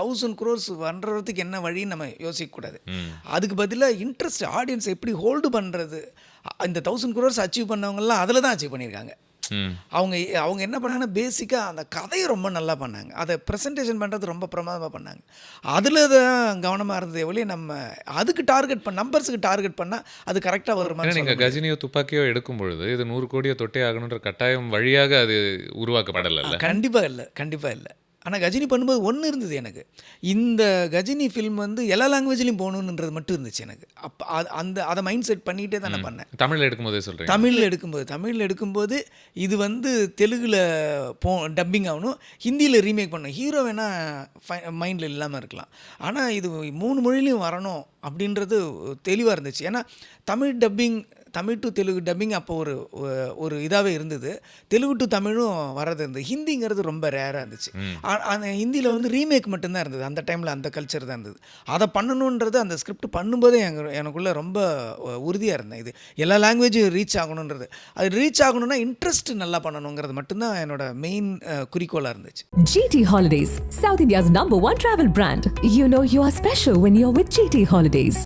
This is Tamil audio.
1000 crores பண்ணுறதுக்கு என்ன வழின்னு நம்ம யோசிக்கக்கூடாது. அதுக்கு பதிலாக இன்ட்ரெஸ்ட் ஆடியன்ஸை எப்படி ஹோல்டு பண்ணுறது, இந்த 1000 crores அச்சீவ் பண்ணவங்கலாம் அதில் தான் அச்சீவ் பண்ணியிருக்காங்க. அவங்க என்ன பண்ணாங்கன்னா பேசிக்காக அந்த கதையை ரொம்ப நல்லா பண்ணாங்க, அதை ப்ரெசன்டேஷன் பண்ணுறது ரொம்ப பிரமாதமாக பண்ணாங்க. அதில் தான் கவனமாக இருந்தது எவ்வளோ நம்ம அதுக்கு நம்பர்ஸுக்கு டார்கெட் பண்ணால் அது கரெக்டாக வருமா. நீங்கள் கஜினியோ துப்பாக்கியோ எடுக்கும் பொழுது இது 100 கோடியை தொட்டே ஆகணுன்ற கட்டாயம் வழியாக அது உருவாக்கப்படலை. கண்டிப்பாக இல்லை. ஆனால் கஜினி பண்ணும்போது ஒன்று இருந்தது எனக்கு, இந்த கஜினி ஃபில்ம் வந்து எல்லா லாங்குவேஜ்லையும் போகணுன்றது மட்டும் இருந்துச்சு எனக்கு. அப்போ அதை மைண்ட் செட் பண்ணிகிட்டே தான் நான் பண்ணேன். தமிழில் எடுக்கும்போதே சொல்கிறேன். தமிழில் எடுக்கும்போது இது வந்து தெலுங்கில் டப்பிங் ஆகணும், ஹிந்தியில் ரீமேக் பண்ணணும். ஹீரோ வேணால் மைண்டில் இல்லாமல் இருக்கலாம், ஆனால் இது 3 மொழிலையும் வரணும் அப்படின்றது தெளிவாக இருந்துச்சு. ஏன்னா தமிழ் டு தெலுங்கு டப்பிங் அப்போ ஒரு இதாகவே இருந்தது. தெலுங்கு டு தமிழும் வரது இருந்தது. ஹிந்திங்கிறது ரொம்ப ரேராக இருந்துச்சு. அந்த ஹிந்தியில் வந்து ரீமேக் மட்டும்தான் இருந்தது அந்த டைமில், அந்த கல்ச்சர் தான் இருந்தது. அதை பண்ணணுன்றது அந்த ஸ்கிரிப்ட் பண்ணும்போதே எனக்குள்ளே ரொம்ப உறுதியாக இருந்தேன். இது எல்லா லாங்குவேஜும் ரீச் ஆகணுன்றது, அது ரீச் ஆகணும்னா இன்ட்ரெஸ்ட் நல்லா பண்ணணுங்கிறது மட்டும்தான் என்னோட மெயின் குறிக்கோளாக இருந்துச்சு. GT Holidays, South India's #1 travel brand. You know you are special when you're with GT Holidays.